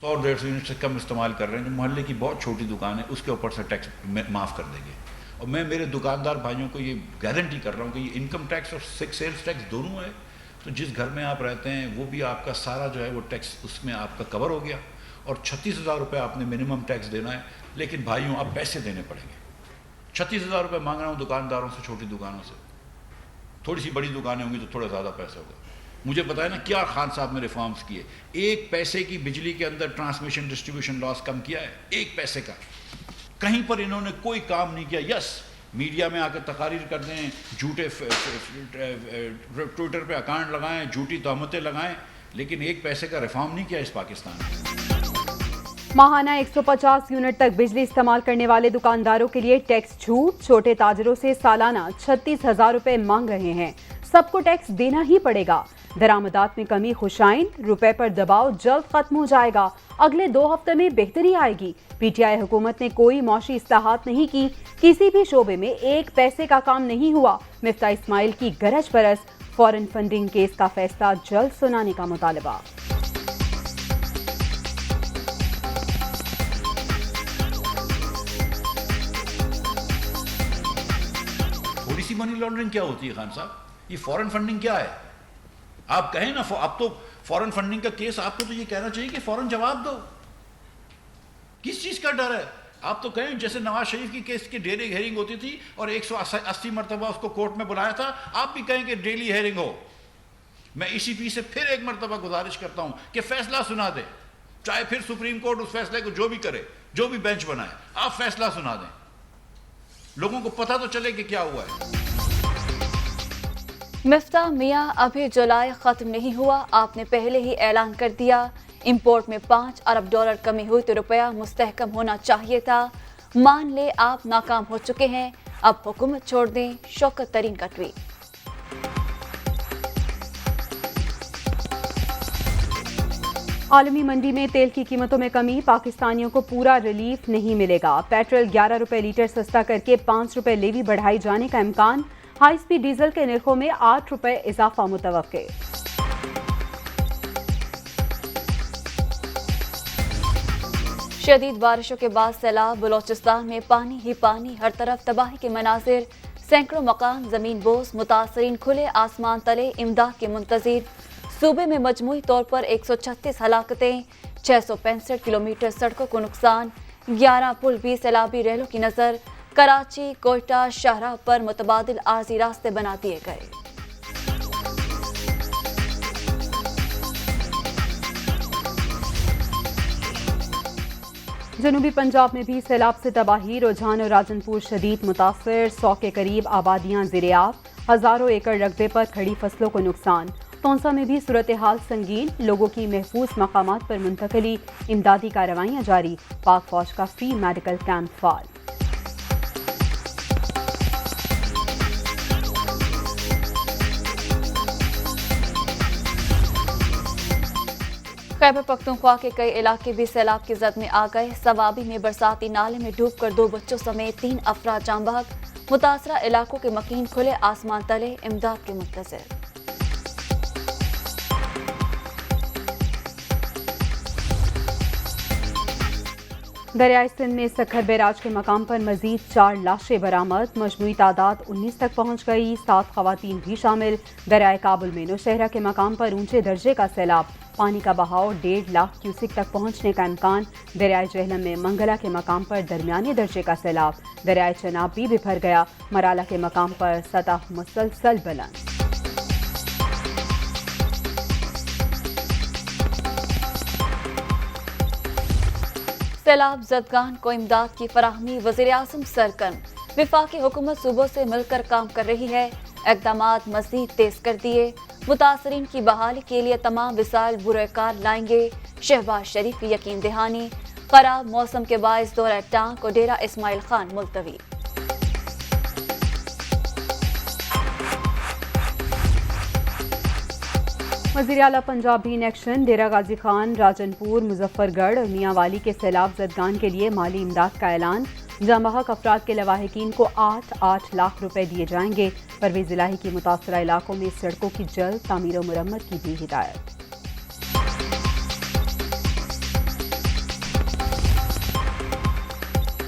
100-150 unit से कम इस्तेमाल कर रहे हैं, जो मोहल्ले की बहुत छोटी दुकान है उसके ऊपर से टैक्स माफ़ कर देंगे। और मैं मेरे दुकानदार भाइयों को ये गारंटी कर रहा हूँ कि ये इनकम टैक्स और सेल्स टैक्स दोनों है, तो जिस घर में आप रहते हैं वो भी आपका सारा जो है वो टैक्स उसमें आपका कवर हो गया। और 36,000 रुपये आपने मिनिमम टैक्स देना है, लेकिन भाइयों अब पैसे देने पड़ेंगे। 36,000 रुपये मांग रहा हूँ दुकानदारों से, छोटी दुकानों से। थोड़ी सी बड़ी दुकानें होंगी तो थोड़ा ज़्यादा पैसा होगा। मुझे पता है ना क्या खान साहब ने रिफॉर्म्स किए, 1 पैसे की बिजली के अंदर ट्रांसमिशन डिस्ट्रीब्यूशन लॉस कम किया है, 1 पैसे का। कहीं पर इन्होंने कोई काम नहीं किया। यस, मीडिया में आकर तकारीर कर दें, झूठे ट्विटर पे अकाउंट लगाएं, झूठी तहमतें लगाएं, लेकिन 1 पैसे का रिफॉर्म नहीं किया इस पाकिस्तान में। माहाना 150 यूनिट तक बिजली इस्तेमाल करने वाले दुकानदारों के लिए टैक्स छूट। छोटे ताजरों से सालाना 36,000 रुपए मांग रहे हैं। सबको टैक्स देना ही पड़ेगा। दरामदात में कमी खुशाइन, रुपए पर दबाव जल्द खत्म हो जाएगा। अगले 2 हफ्ते में बेहतरी आएगी। पीटीआई हुकूमत ने कोई मौशी इस्लाहात नहीं की, किसी भी शोबे में 1 पैसे का काम नहीं हुआ। मिफ्ता इस्माइल की गरज परस, फॉरेन फंडिंग केस का फैसला जल्द सुनाने का मुतालबा। थोड़ी सी मनी लॉन्ड्रिंग क्या होती है खान साहब? ये फॉरेन फंडिंग क्या है? आप कहें ना, अब तो फॉरेन फंडिंग का केस आपको तो ये कहना चाहिए कि फौरन जवाब दो। किस चीज का डर है? आप तो कहें जैसे नवाज शरीफ की केस की डेली हेयरिंग होती थी और 180 मरतबा उसको कोर्ट में बुलाया था, आप भी कहें कि डेली हेयरिंग हो। मैं ईसीपी से फिर एक मरतबा गुजारिश करता हूं कि फैसला सुना दे, चाहे फिर सुप्रीम कोर्ट उस फैसले को जो भी करे, जो भी बेंच बनाए, आप फैसला सुना दें, लोगों को पता तो चले कि क्या हुआ है। मिफ्ता मियां, अभी जुलाई खत्म नहीं हुआ, आपने पहले ही ऐलान कर दिया इंपोर्ट में $5 अरब कमी हुई तो रुपया मुस्तहकम होना चाहिए था। मान ले आप नाकाम हो चुके हैं, अब हुकूमत छोड़ दें। शौकत तरीन का ट्वीट। आलमी मंडी में तेल की कीमतों में कमी, पाकिस्तानियों को पूरा रिलीफ नहीं मिलेगा। पेट्रोल 11 रुपए लीटर सस्ता करके 5 रुपए लेवी बढ़ाई जाने का इम्कान। हाई स्पीड डीजल के निर्खों में 8 रुपए इजाफा मुतवक्के। शदीद बारिशों के बाद सैलाब, बलोचिस्तान में पानी ही पानी, हर तरफ तबाही के मनाजिर। सैकड़ों मकान जमीन बोस, मुतासरीन खुले आसमान तले इमदाद के मुंतजिर। सूबे में मजमूई तौर पर 136 हलाकतें, 665 किलोमीटर सड़कों को नुकसान, 11 पुल भी सैलाबी रैलों की नजर। कराची, कोयटा, शाहराह पर मुतबादिल आर्जी रास्ते बना दिए गए। जनूबी पंजाब में भी सैलाब से तबाही, रुझान और राजनपुर शदीद मुतासर। 100 के करीब आबादियां ज़ेर-ए-आब, हजारों एकड़ रकबे पर खड़ी फसलों को नुकसान। तौंसा में भी सूरत हाल संगीन, लोगों की महफूज मकामात पर मुंतकली, इमदादी कार्रवाइयां जारी। पाक फौज का फ्री मेडिकल कैंप फाल। खैबर पख्तूनख्वा के कई इलाके भी सैलाब की जद में आ गए। सवाबी में बरसाती नाले में डूबकर 2 बच्चों समेत 3 अफराद जान बहक। मुतासरा इलाकों के मकीन खुले आसमान तले इमदाद के मुंतज़िर। दरियाई सिंध में सखर बैराज के मकाम पर मजीद 4 लाशें बरामद। मजमूई तादाद 19 तक पहुंच गई, 7 खवातीन भी शामिल। दरियाए काबुल में नौशहरा के मकाम पर ऊंचे दर्जे का सैलाब, पानी का बहाव 1.5 लाख क्यूसिक तक पहुंचने का इम्कान। दरियाए जहलम में मंगला के मकाम पर दरमियाने दर्जे का सैलाब। दरियाए चनाब भी बिफर गया, मराला के मकाम पर सतह मुसलसल बुलंद। सैलाब जदगान को इमदाद की फराहमी, वज़ीर-ए-आज़म सरगर्म। विफाकी हुकूमत सूबों से मिलकर काम कर रही है, इक़दामात मज़ीद तेज कर दिए। मुतासरीन की बहाली के लिए तमाम वसाइल बुरेकार लाएंगे। शहबाज शरीफ की यकीन दहानी। खराब मौसम के बायस दौरा टांग और डेरा इस्माइल खान मुलतवी। वज़ीर आला पंजाब भी इन एक्शन। डेरा गाजी खान, राजनपुर, मुजफ्फरगढ़ और मियांवाली के सैलाब जदगान के लिए माली इमदाद का ऐलान। जांबहक अफराद के लवाहिकीन को 8-8 लाख रुपए दिए जाएंगे। परवेज इलाही की मुतासरा इलाकों में सड़कों की जल्द तामीर और मुरम्मत की भी हिदायत।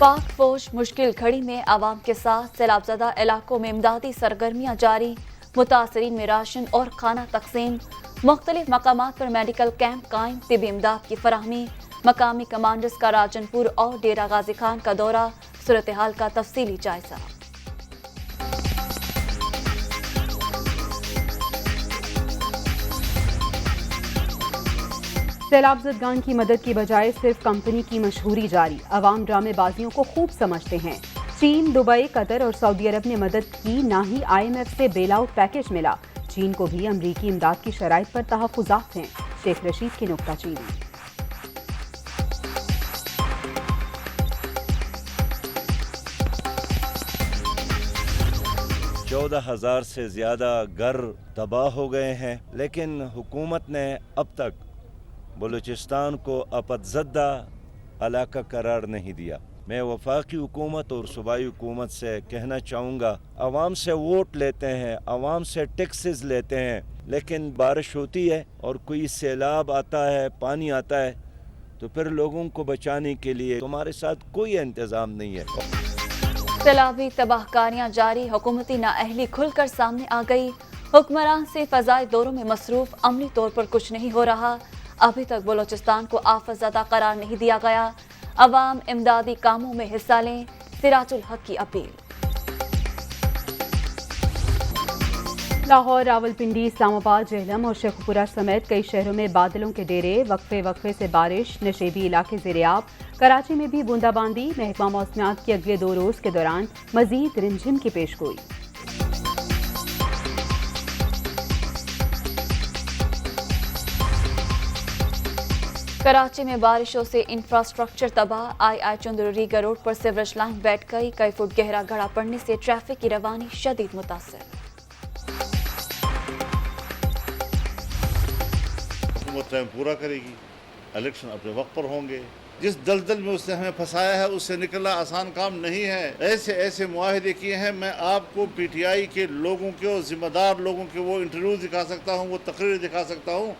पाक फौज मुश्किल घड़ी में आवाम के साथ सैलाबज़दा इलाकों में इमदादी सरगर्मियां जारी, मुतासरीन में राशन और खाना तकसीम, मुख्तलिफ मकामात पर मेडिकल कैंप कायम, तिबी इमदाद की फराहमी, मकामी कमांडर्स का राजनपुर और डेरा गाजी खान का दौरा, सूरत हाल का तफसीली जायजा। सैलाबज़दगान की मदद की बजाय सिर्फ कंपनी की मशहूरी जारी, अवाम ड्रामेबाजियों को खूब समझते हैं। चीन, दुबई, कतर और सऊदी अरब ने मदद की, ना ही IMF से बेल आउट पैकेज मिला। चीन को भी अमरीकी इमदाद की शराइत पर तहफ़्फ़ुज़ात हैं। शेख रशीद की नुक्ताचीनी। 14,000 से ज़्यादा घर तबाह हो गए हैं, लेकिन हुकूमत ने अब तक बलूचिस्तान को आपतज़दा इलाका करार नहीं दिया। मैं वफाकी हुकूमत और सूबाई हुकूमत से कहना चाहूँगा, आवाम से वोट लेते हैं, आवाम से टैक्सेस लेते हैं, लेकिन बारिश होती है और कोई सैलाब आता है, पानी आता है, तो फिर लोगों को बचाने के लिए तुम्हारे साथ कोई इंतज़ाम नहीं है। सैलाबी तबाहकारियां जारी, हुकूमती नाअहली खुलकर सामने आ गई। हुक्मरान से फ़ज़ाई दौरों में मसरूफ, अमली तौर पर कुछ नहीं हो रहा। अभी तक बलोचिस्तान को आफतज़दा करार नहीं दिया गया। अवाम इमदादी कामों में हिस्सा लें, सिराजुल हक की अपील। लाहौर, रावलपिंडी, इस्लामाबाद, जेहलम और शेखुपुरा समेत कई शहरों में बादलों के डेरे, वक्फे से बारिश, नशेबी इलाके ज़ेर-ए-आब। कराची में भी बूंदाबांदी, महकमा मौसमियात की अगले 2 रोज़ के दौरान मजीद रिमझिम की पेशगोई। कराची में बारिशों से इंफ्रास्ट्रक्चर तबाह, आई चंदुरीगा रोड पर सीवरेज लाइन बैठ गई, कई फुट गहरा गड़ा पड़ने से ट्रैफिक की रवानी शदीद मुतासर। हुकूमत टाइम पूरा करेगी, इलेक्शन अपने वक्त पर होंगे। जिस दलदल में उसने हमें फंसाया है उससे निकलना आसान काम नहीं है। ऐसे ऐसे मुआहदे किए हैं, मैं आपको PTI के लोगों के और जिम्मेदार लोगों के वो इंटरव्यू दिखा सकता हूँ, वो तकरीर दिखा सकता हूँ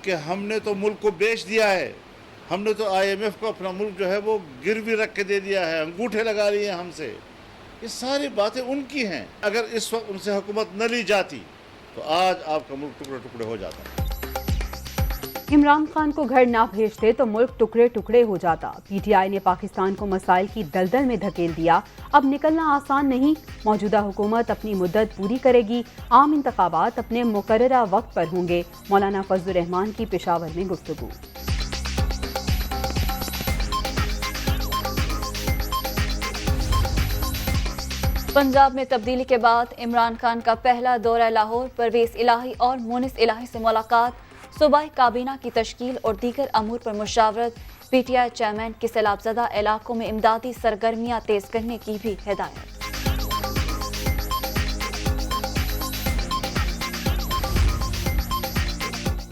कि हमने तो मुल्क को बेच दिया है, हमने तो IMF को अपना मुल्क जो है वो गिरवी रख के दे दिया है, अंगूठे लगा लिए हैं हमसे। ये सारी बातें उनकी हैं। अगर इस वक्त उनसे हुकूमत न ली जाती तो आज आपका मुल्क टुकड़े टुकड़े हो जाता। इमरान खान को घर ना भेजते तो मुल्क टुकड़े टुकड़े हो जाता। PTI ने पाकिस्तान को मसाइल की दलदल में धकेल दिया, अब निकलना आसान नहीं। मौजूदा हुकूमत अपनी मुद्दत पूरी करेगी, आम इंतखाबात अपने मुकर्ररा वक्त पर होंगे। मौलाना फजलुर रहमान की पेशावर में गुफ्तगू। पंजाब में तब्दीली के बाद इमरान खान का पहला दौरा लाहौर, परवेज इलाही और मोनिस इलाही से मुलाकात, सूबाई काबीना की तश्कील और दीगर अमूर पर मुशावरत। PTI चेयरमैन की सैलाबज़दा इलाकों में इमदादी सरगर्मियां तेज करने की भी हिदायत।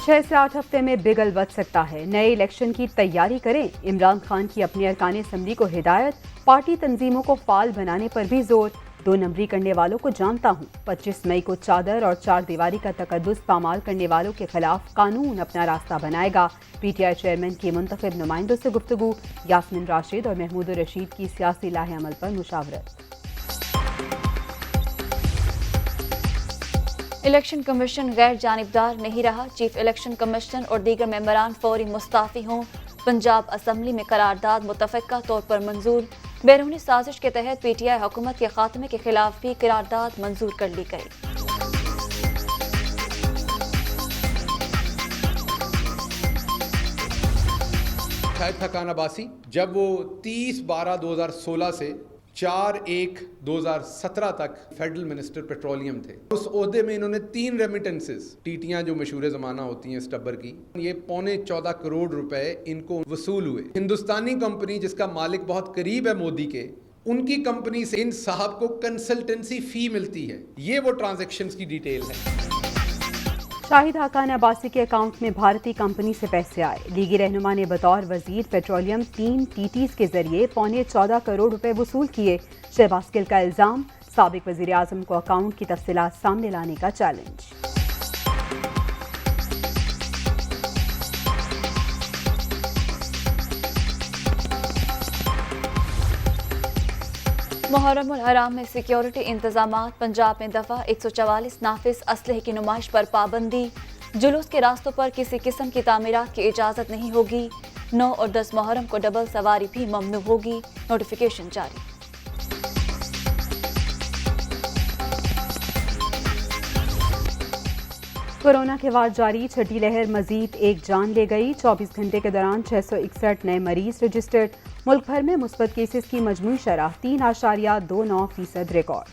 छह से 8 हफ्ते में बिगल बच सकता है, नए इलेक्शन की तैयारी करें। इमरान खान की अपनी अरकान असम्बली को हिदायत, पार्टी तंजीमों को फाल बनाने पर भी जोर। 2 नंबरी करने वालों को जानता हूँ, 25 मई को चादर और 4 दीवारी का तकद्दुस पामाल करने वालों के खिलाफ कानून अपना रास्ता बनाएगा। PTI चेयरमैन की मुंतखब नुमाइंदों से गुफ्तगू, यास्मिन राशिद और महमूद रशीद की सियासी लाहे-अमल पर मुशावरत। इलेक्शन कमीशन गैर जानिबदार नहीं रहा, चीफ इलेक्शन कमिश्नर और दीगर मेंबरान फौरी मुस्ताफी हों। पंजाब असम्बली में करारदाद मुतफ़क्का तौर पर मंजूर, बैरूनी साजिश के तहत PTI हुकूमत के खात्मे के खिलाफ भी करारदाद मंजूर कर ली गई। शाहिद खाकान अब्बासी जब वो 30/12/2016 से 4/1/2017 तक फेडरल मिनिस्टर पेट्रोलियम थे, उस ओहदे में इन्होंने 3 रेमिटेंसेस, टीटियां जो मशहूर ज़माना होती हैं स्टब्बर की, ये 14.25 करोड़ रुपए इनको वसूल हुए। हिंदुस्तानी कंपनी जिसका मालिक बहुत करीब है मोदी के, उनकी कंपनी से इन साहब को कंसल्टेंसी फी मिलती है। ये वो ट्रांजैक्शंस की डिटेल है। शाहिद खाकान अब्बासी के अकाउंट में भारतीय कंपनी से पैसे आए। लीगी रहनुमा ने बतौर वजीर पेट्रोलियम 3 TTs के जरिए 14.25 करोड़ रुपए वसूल किए। शहबाज गिल का इल्जाम, साबिक वजीर आजम को अकाउंट की तफसीलात सामने लाने का चैलेंज। मुहर्रमुल हराम में सिक्योरिटी इंतजामात। पंजाब में दफा 144 नाफिज असलहे की नुमाइश पर पाबंदी। जुलूस के रास्तों पर किसी किस्म की तामीरात की इजाजत नहीं होगी। 9 और 10 मुहर्रम को डबल सवारी भी ममनू होगी। नोटिफिकेशन जारी। कोरोना के बाद जारी छठी लहर मजीद एक जान ले गई। 24 घंटे के दौरान 661 नए मरीज रजिस्टर्ड। मुल्क भर में मुस्बत केसेस की मजमूई शरह 3.29% रिकॉर्ड।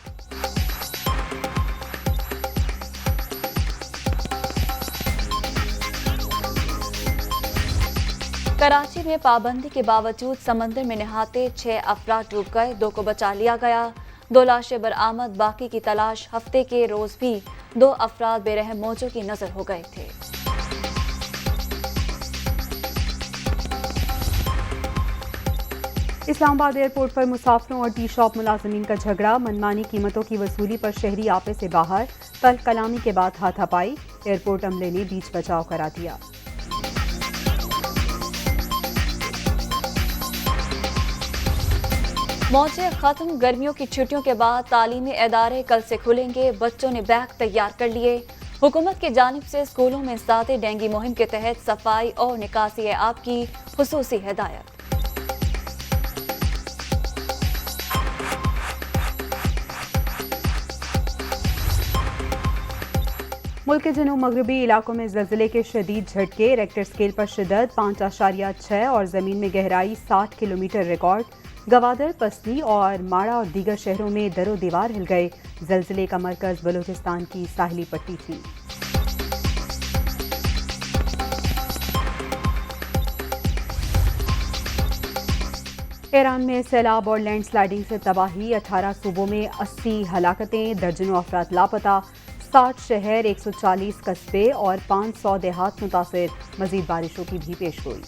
कराची में पाबंदी के बावजूद समंदर में नहाते 6 अफराद डूब गए, 2 को बचा लिया गया। 2 लाशें बरामद, बाकी की तलाश। हफ्ते के रोज भी 2 अफराद बेरहम मौजों की नजर हो गए थे। इस्लामाबाद एयरपोर्ट पर मुसाफिरों और टी शॉप मुलाजमीन का झगड़ा। मनमानी कीमतों की वसूली पर शहरी आपे से बाहर। तल्ख कलामी के बाद हाथापाई। एयरपोर्ट अमले ने बीच बचाव करा दिया। मौजे खत्म। गर्मियों की छुट्टियों के बाद तालीमी इदारे कल से खुलेंगे। बच्चों ने बैग तैयार कर लिए। हुकूमत की जानिब से स्कूलों में सादे डेंगू मुहिम के तहत सफाई और निकासी आब की खुसूसी हिदायत। मुल्क के जनूब मगरबी इलाकों में ज़लज़ले के शदीद झटके। रेक्टर स्केल पर शिद्दत 5.6 और ज़मीन में गहराई 60 किलोमीटर रिकॉर्ड। गवादर, पसली और माड़ा और दीगर शहरों में दरो दीवार हिल गए। ज़लज़ले का मरकज़ बलूचिस्तान की साहिली पट्टी थी। ईरान में सैलाब और लैंडस्लाइडिंग से तबाही। 18 सूबों में 80 हलाकतें, दर्जनों अफराद लापता। 60 शहर, 140 कस्बे और 500 देहात मुतासिर। मजीद बारिशों की भी पेशगोई।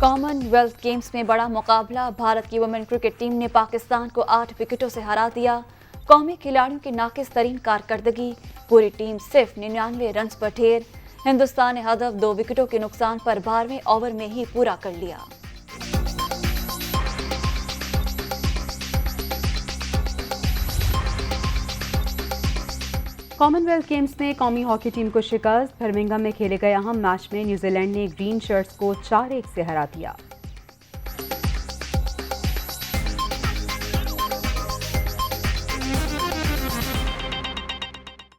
कॉमनवेल्थ गेम्स में बड़ा मुकाबला। भारत की वुमेन क्रिकेट टीम ने पाकिस्तान को 8 विकेटों से हरा दिया। कौमी खिलाड़ियों की नाकिस तरीन कारकर्दगी। पूरी टीम सिर्फ 99 रन पर ढेर। हिंदुस्तान ने हदफ 2 विकेटों के नुकसान पर 12वें ओवर में ही पूरा कर लिया। कॉमनवेल्थ गेम्स में कौमी हॉकी टीम को शिकस्त। बर्मिंघम में खेले गए अहम मैच में न्यूजीलैंड ने ग्रीन शर्ट्स को 4-1 से हरा दिया।